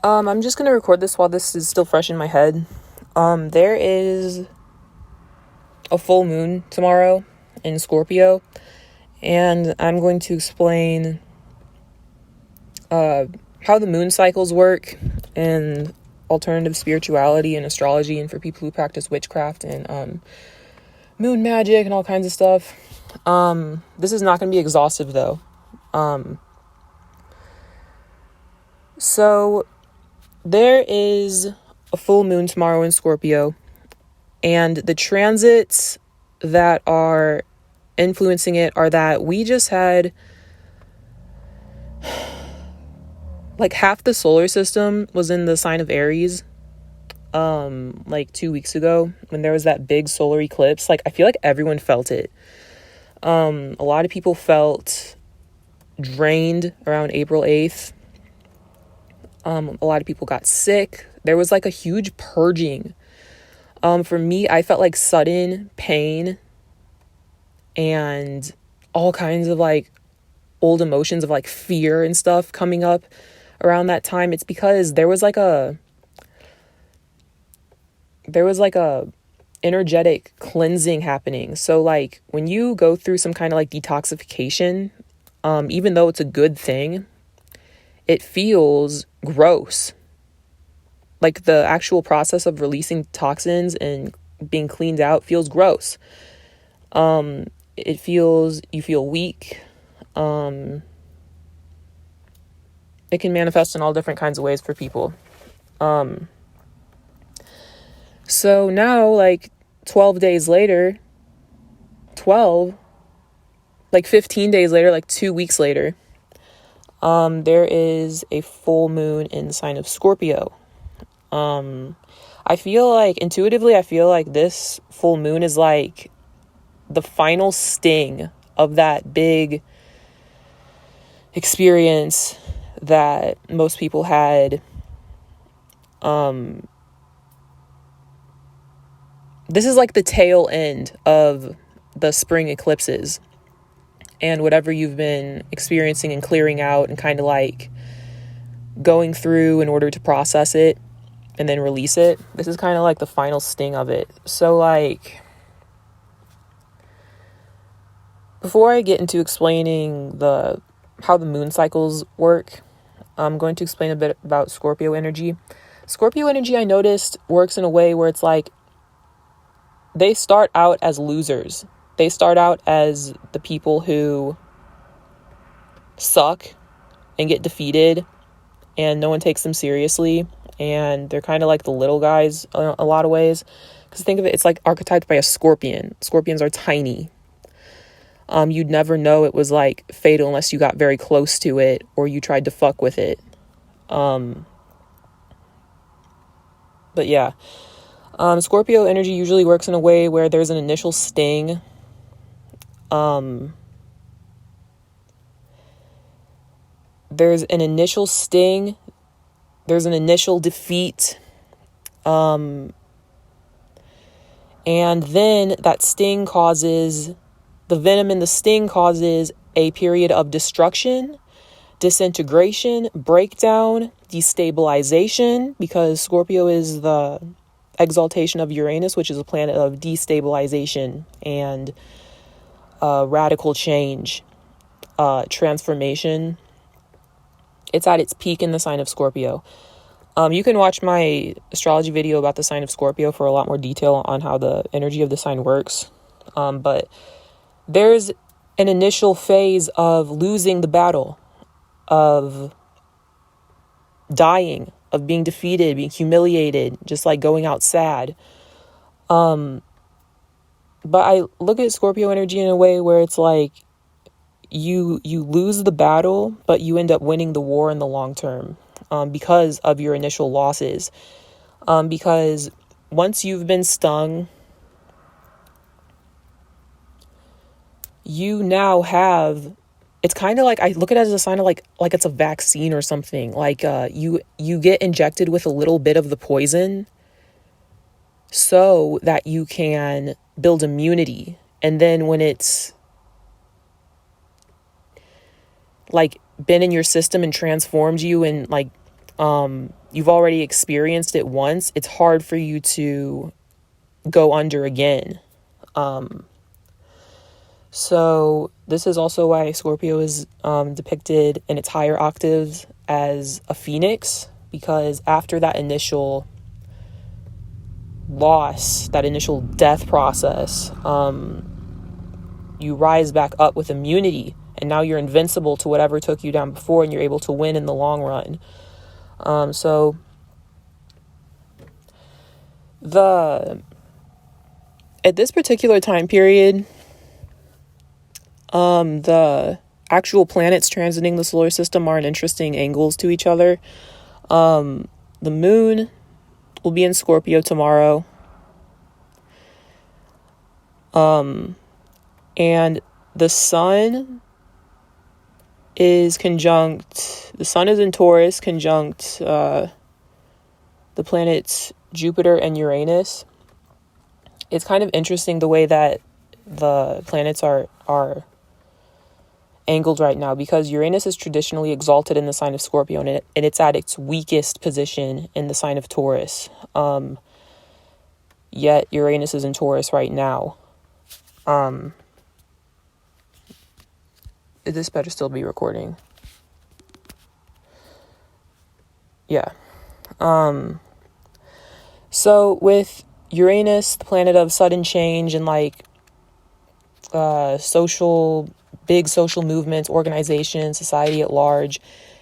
I'm just gonna record this while this is still fresh in my head. There is a full moon tomorrow in Scorpio, and I'm going to explain how the moon cycles work and alternative spirituality and astrology, and for people who practice witchcraft and moon magic and all kinds of stuff. This is not going to be exhaustive though. So there is a full moon tomorrow in Scorpio, and the transits that are influencing it are that we just had like half the solar system was in the sign of Aries like 2 weeks ago when there was that big solar eclipse. Like, I feel like everyone felt it. A lot of people felt drained around April 8th. A lot of people got sick. There was like a huge purging. For me, I felt like sudden pain and all kinds of like old emotions of like fear and stuff coming up around that time. It's because there was like a energetic cleansing happening. So like when you go through some kind of like detoxification, even though it's a good thing, it feels gross. Like the actual process of releasing toxins and being cleaned out feels gross. You feel weak. It can manifest in all different kinds of ways for people. So now, like 12 days later, 15 days later, like 2 weeks later, there is a full moon in the sign of Scorpio. I feel like intuitively, this full moon is like the final sting of that big experience that most people had. This is like the tail end of the spring eclipses and whatever you've been experiencing and clearing out and kind of like going through in order to process it and then release it. This is kind of like the final sting of it. So like, before I get into explaining how the moon cycles work, I'm going to explain a bit about Scorpio energy. Scorpio energy, I noticed, works in a way where it's like they start out as losers. They start out as the people who suck and get defeated and no one takes them seriously. And they're kind of like the little guys in a lot of ways. Because think of it, it's like archetyped by a scorpion. Scorpions are tiny. You'd never know it was like fatal unless you got very close to it or you tried to fuck with it. But yeah. Scorpio energy usually works in a way where there's an initial sting. There's an initial sting. There's an initial defeat. And then that sting the venom in the sting causes a period of destruction, disintegration, breakdown, destabilization, because Scorpio is the exaltation of Uranus, which is a planet of destabilization and radical change, transformation. It's at its peak in the sign of Scorpio. You can watch my astrology video about the sign of Scorpio for a lot more detail on how the energy of the sign works. But there's an initial phase of losing the battle, of dying, of being defeated, being humiliated, just like going out sad. But I look at Scorpio energy in a way where it's like you lose the battle, but you end up winning the war in the long term, because of your initial losses. Because once you've been stung, you now have, it's kind of like, I look at it as a sign of like it's a vaccine or something. Like you get injected with a little bit of the poison so that you can build immunity. And then when it's like been in your system and transformed you and like you've already experienced it once, it's hard for you to go under again. So this is also why Scorpio is depicted in its higher octaves as a phoenix, because after that initial loss, that initial death process, you rise back up with immunity, and now you're invincible to whatever took you down before, and you're able to win in the long run. So at this particular time period, the actual planets transiting the solar system are in interesting angles to each other. The moon will be in Scorpio tomorrow. And the sun is in Taurus, conjunct the planets Jupiter and Uranus. It's kind of interesting the way that the planets are angled right now, because Uranus is traditionally exalted in the sign of Scorpio, and it's at its weakest position in the sign of Taurus. Yet Uranus is in Taurus right now. This better still be recording. Yeah. So with Uranus, the planet of sudden change and like big social movements, organizations, society at large,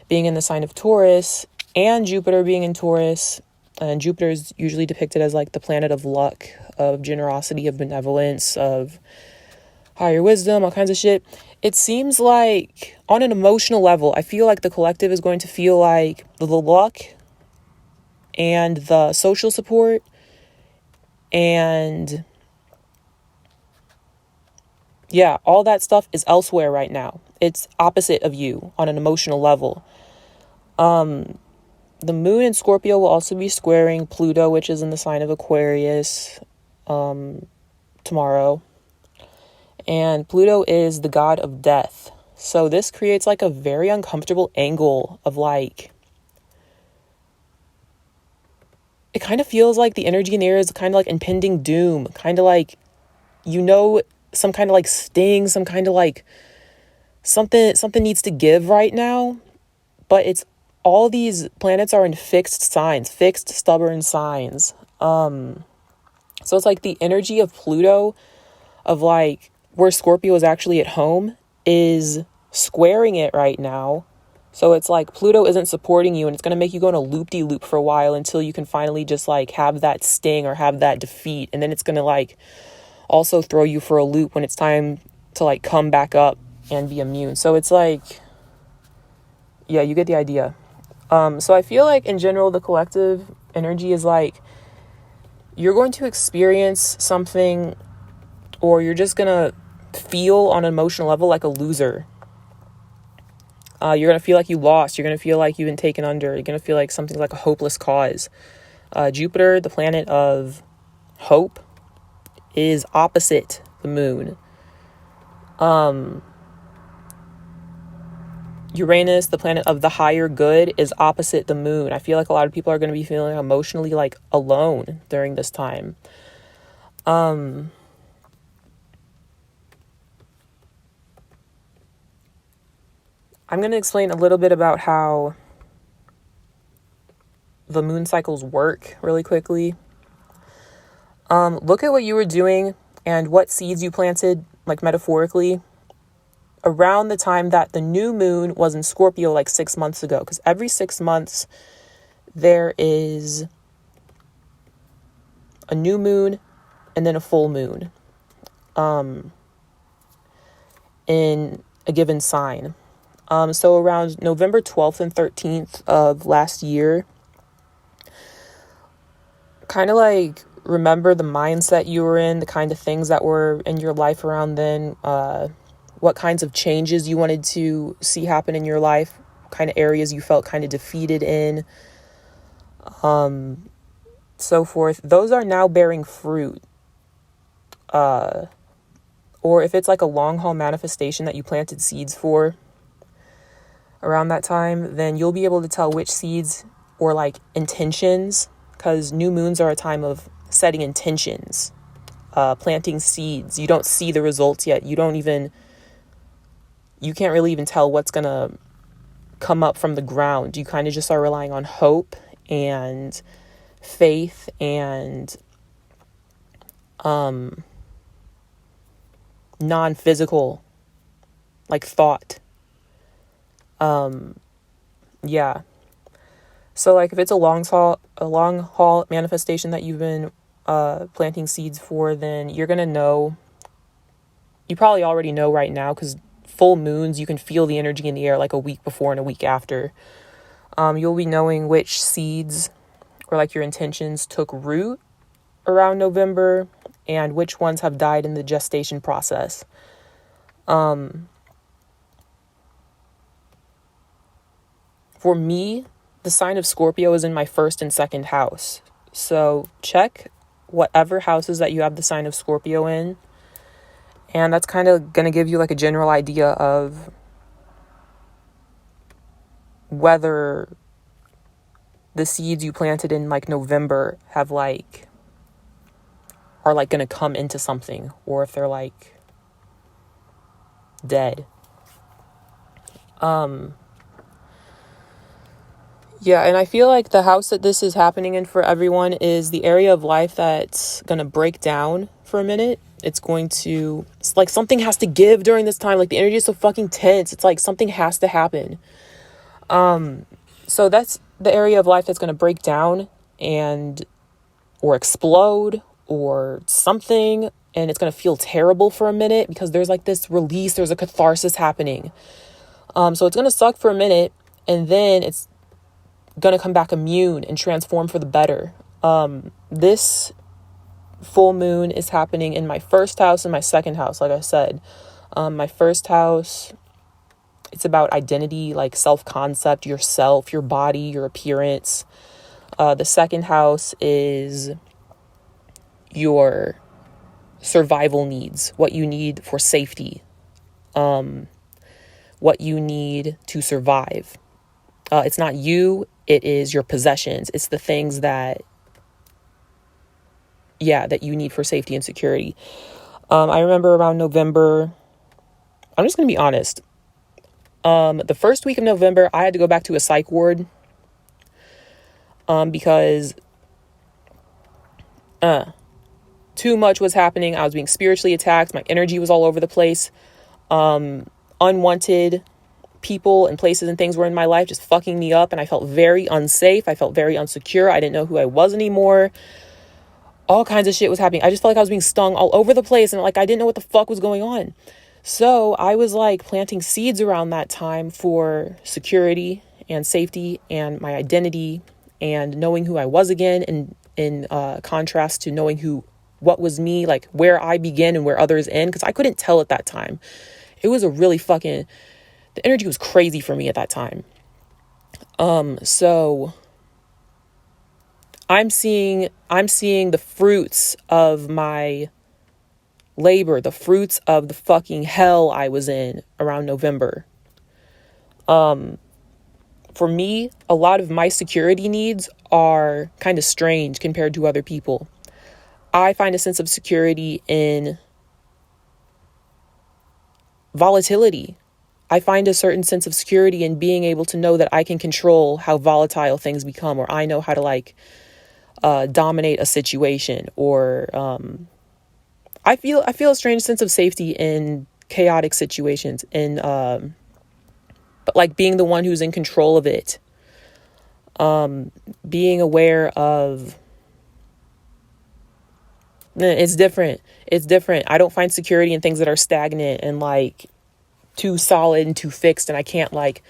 being in the sign of Taurus, and Jupiter being in Taurus, and Jupiter is usually depicted as like the planet of luck, of generosity, of benevolence, of higher wisdom, all kinds of shit. It seems like on an emotional level, I feel like the collective is going to feel like the luck and the social support and yeah, all that stuff is elsewhere right now. It's opposite of you on an emotional level. The moon in Scorpio will also be squaring Pluto, which is in the sign of Aquarius, tomorrow. And Pluto is the god of death. So this creates like a very uncomfortable angle of like, it kind of feels like the energy in the air is kind of like impending doom, kind of like, some kind of like sting, some kind of like something needs to give right now. But it's all these planets are in fixed stubborn signs. So it's like the energy of Pluto, of like where Scorpio is actually at home, is squaring it right now. So it's like Pluto isn't supporting you, and it's going to make you go in a loop-de-loop for a while until you can finally just like have that sting or have that defeat. And then it's going to like also throw you for a loop when it's time to like come back up and be immune. So it's like, yeah, you get the idea. So I feel like in general, the collective energy is like, you're going to experience something, or you're just going to feel on an emotional level like a loser. You're going to feel like you lost. You're going to feel like you've been taken under. You're going to feel like something's like a hopeless cause. Jupiter, the planet of hope, is opposite the moon. Uranus, the planet of the higher good, is opposite the moon. I feel like a lot of people are going to be feeling emotionally like alone during this time. I'm going to explain a little bit about how the moon cycles work really quickly. Look at what you were doing and what seeds you planted, like metaphorically, around the time that the new moon was in Scorpio, like 6 months ago. Because every 6 months, there is a new moon and then a full moon in a given sign. So around November 12th and 13th of last year, kind of like remember the mindset you were in, the kind of things that were in your life around then, what kinds of changes you wanted to see happen in your life, kind of areas you felt kind of defeated in, so forth. Those are now bearing fruit. Or if it's like a long haul manifestation that you planted seeds for around that time, then you'll be able to tell which seeds or like intentions, because new moons are a time of setting intentions, planting seeds. You don't see the results yet. You can't really even tell what's going to come up from the ground. You kind of just are relying on hope and faith and non-physical, like thought. Yeah. So like if it's a long haul manifestation that you've been planting seeds for, then you're gonna know. You probably already know right now, because full moons, you can feel the energy in the air like a week before and a week after. You'll be knowing which seeds or like your intentions took root around November and which ones have died in the gestation process. For me, the sign of Scorpio is in my first and second house. So check whatever houses that you have the sign of Scorpio in. And that's kind of going to give you like a general idea of whether the seeds you planted in like November are like going to come into something, or if they're like dead. Yeah, and I feel like the house that this is happening in for everyone is the area of life that's going to break down for a minute. It's like something has to give during this time. Like the energy is so fucking tense. It's like something has to happen. So that's the area of life that's going to break down or explode or something. And it's going to feel terrible for a minute because there's like this release. There's a catharsis happening. So it's going to suck for a minute, and then it's going to come back immune and transform for the better. This full moon is happening in my first house and my second house. Like I said, my first house, it's about identity, like self-concept, yourself, your body, your appearance. The second house is your survival needs, what you need for safety, what you need to survive. It's not you, it is your possessions. It's the things that you need for safety and security. I remember around November, I'm just going to be honest. The first week of November, I had to go back to a psych ward because too much was happening. I was being spiritually attacked. My energy was all over the place. Unwanted people and places and things were in my life just fucking me up, and I felt very unsafe. I felt very insecure. I didn't know who I was anymore. All kinds of shit was happening. I just felt like I was being stung all over the place, and like I didn't know what the fuck was going on. So I was like planting seeds around that time for security and safety and my identity and knowing who I was again, and in contrast to knowing what was me, like where I begin and where others end, because I couldn't tell at that time. It was a really the energy was crazy for me at that time. So I'm seeing the fruits of my labor, the fruits of the fucking hell I was in around November. For me, a lot of my security needs are kind of strange compared to other people. I find a sense of security in volatility. I find a certain sense of security in being able to know that I can control how volatile things become, or I know how to like dominate a situation, or I feel a strange sense of safety in chaotic situations, but like being the one who's in control of it, being aware of. It's different. I don't find security in things that are stagnant and like too solid and too fixed, and I can't like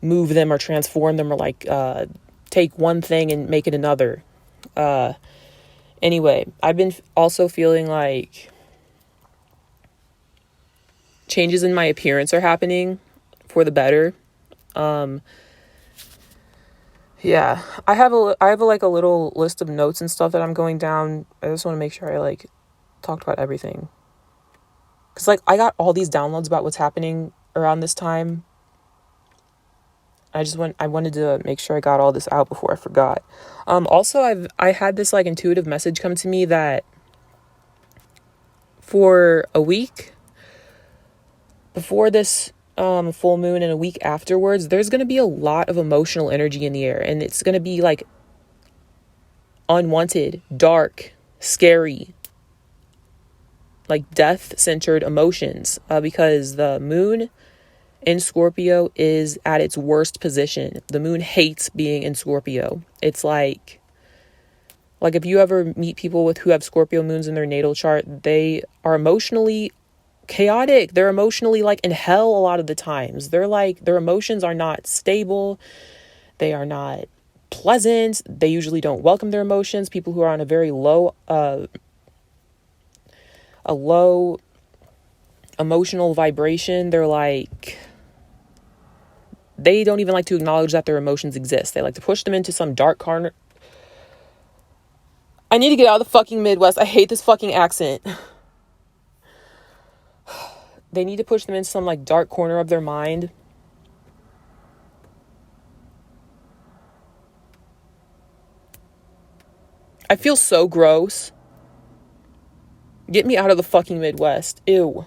move them or transform them or like take one thing and make it another. Anyway, I've been also feeling like changes in my appearance are happening for the better. Yeah, I have like a little list of notes and stuff that I'm going down. I just want to make sure I like talked about everything. Cause like I got all these downloads about what's happening around this time. I wanted to make sure I got all this out before I forgot. Also, I had this like intuitive message come to me that for a week before this full moon and a week afterwards, there's going to be a lot of emotional energy in the air, and it's going to be like unwanted, dark, scary, like death-centered emotions, because the moon in Scorpio is at its worst position. The moon hates being in Scorpio. It's like if you ever meet people who have Scorpio moons in their natal chart, they are emotionally chaotic. They're emotionally like in hell a lot of the times. They're like, their emotions are not stable. They are not pleasant. They usually don't welcome their emotions. People who are on a very low emotional vibration, they're like, they don't even like to acknowledge that their emotions exist. They like to push them into some dark corner. I need to get out of the fucking Midwest. I hate this fucking accent. They need to push them into some like dark corner of their mind. I feel so gross. Get me out of the fucking Midwest. Ew.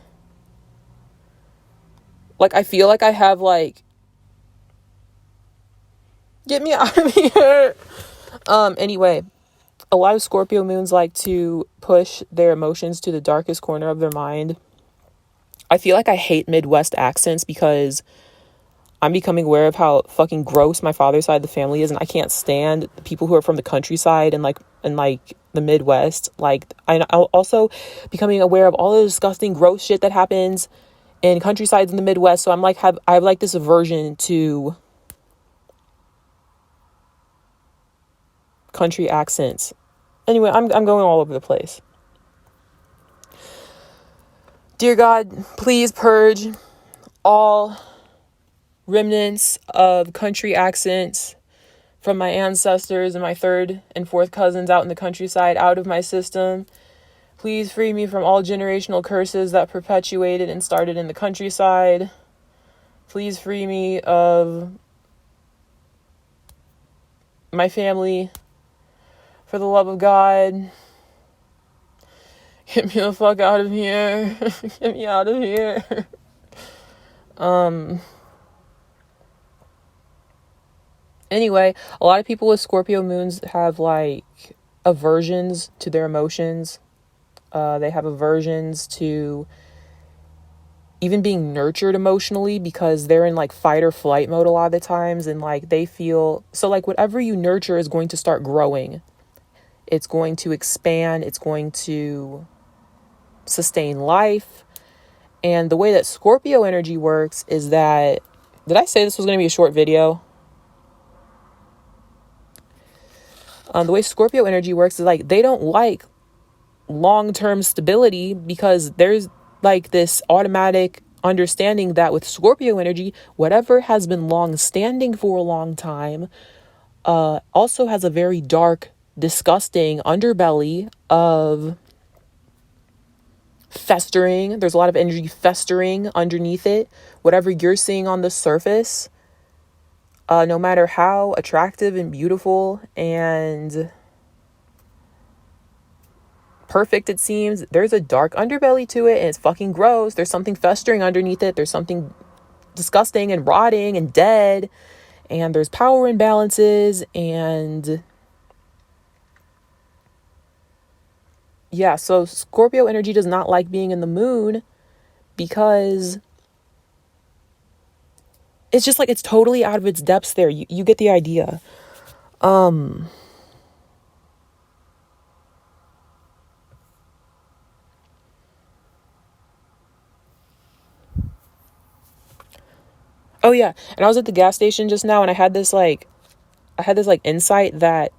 Like, I feel like I have like, get me out of here. Anyway, a lot of Scorpio moons like to push their emotions to the darkest corner of their mind. I feel like I hate Midwest accents because I'm becoming aware of how fucking gross my father's side of the family is, and I can't stand the people who are from the countryside and like the Midwest. Like, I'm also becoming aware of all the disgusting, gross shit that happens in countrysides in the Midwest. So I have like this aversion to country accents. Anyway, I'm going all over the place. Dear God, please purge all remnants of country accents from my ancestors and my third and fourth cousins out in the countryside out of my system. Please free me from all generational curses that perpetuated and started in the countryside. Please free me of my family. For the love of God, get me the fuck out of here. Get me out of here. Anyway, a lot of people with Scorpio moons have like aversions to their emotions. They have aversions to even being nurtured emotionally because they're in like fight or flight mode a lot of the times, and like they feel so like whatever you nurture is going to start growing. It's going to expand. It's going to sustain life. And the way that Scorpio energy works is that, did I say this was going to be a short video? The way Scorpio energy works is like they don't like long-term stability because there's like this automatic understanding that with Scorpio energy, whatever has been long-standing for a long time also has a very dark, disgusting underbelly of festering. There's a lot of energy festering underneath it. Whatever you're seeing on the surface, no matter how attractive and beautiful and perfect it seems, there's a dark underbelly to it, and it's fucking gross. There's something festering underneath it. There's something disgusting and rotting and dead, and there's power imbalances, and yeah, so Scorpio energy does not like being in the moon because it's just like it's totally out of its depths there. You get the idea. Oh yeah, and I was at the gas station just now, and I had this insight that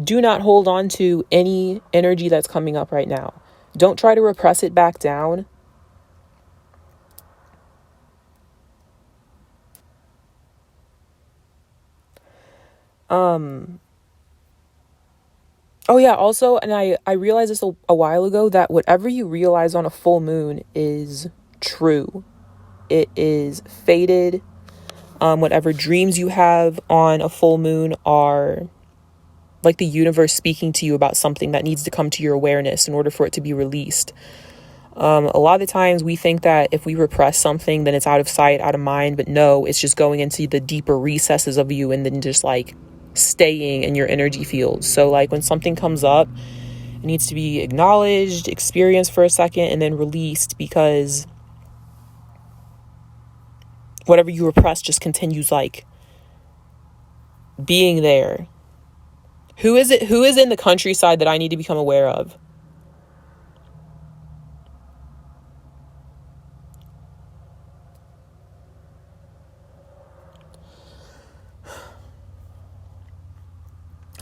do not hold on to any energy that's coming up right now. Don't try to repress it back down. Oh yeah, also, and I realized this a while ago, that whatever you realize on a full moon is true. It is fated. Whatever dreams you have on a full moon are like the universe speaking to you about something that needs to come to your awareness in order for it to be released. A lot of the times we think that if we repress something, then it's out of sight, out of mind. But no, it's just going into the deeper recesses of you and then just like staying in your energy field. So like when something comes up, it needs to be acknowledged, experienced for a second, and then released, because whatever you repress just continues like being there. Who is it? Who is in the countryside that I need to become aware of?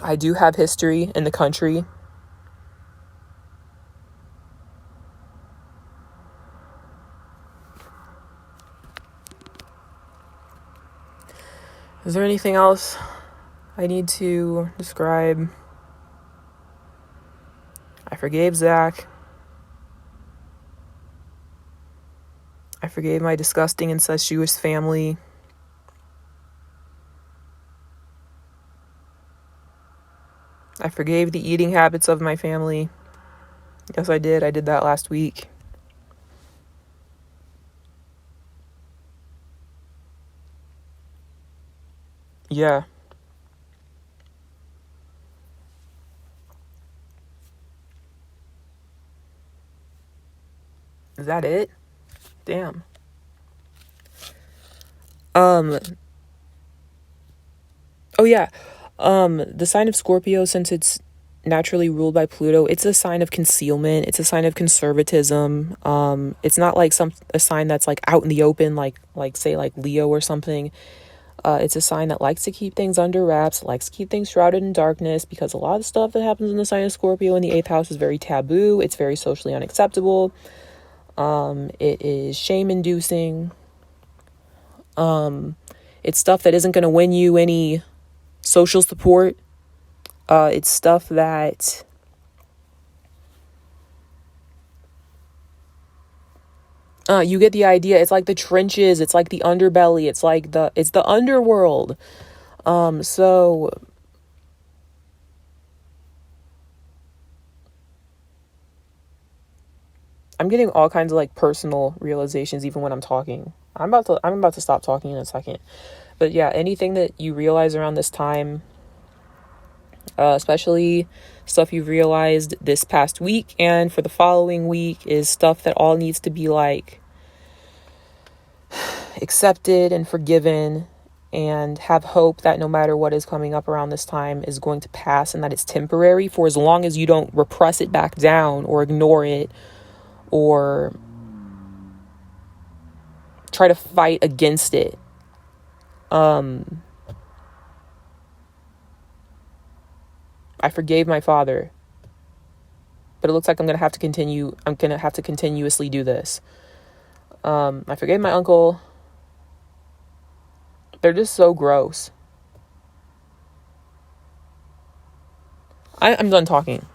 I do have history in the country. Is there anything else I need to describe? I forgave Zach. I forgave my disgusting incestuous family. I forgave the eating habits of my family. Yes, I did. I did that last week. Yeah. Is that it? Damn. Oh yeah. The sign of Scorpio, since it's naturally ruled by Pluto, it's a sign of concealment. It's a sign of conservatism. It's not like a sign that's like out in the open, like say like Leo or something. It's a sign that likes to keep things under wraps, likes to keep things shrouded in darkness, because a lot of stuff that happens in the sign of Scorpio in the 8th house is very taboo. It's very socially unacceptable. It is shame-inducing. It's stuff that isn't going to win you any social support. It's stuff that you get the idea. It's like the trenches. It's like the underbelly. It's the underworld. So I'm getting all kinds of like personal realizations even when I'm talking. I'm about to stop talking in a second. But yeah, anything that you realize around this time, especially stuff you've realized this past week and for the following week, is stuff that all needs to be like accepted and forgiven, and have hope that no matter what is coming up around this time is going to pass, and that it's temporary, for as long as you don't repress it back down or ignore it or try to fight against it. I forgave my father, but it looks like I'm going to have to continuously do this. I forgave my uncle. They're just so gross. I'm done talking.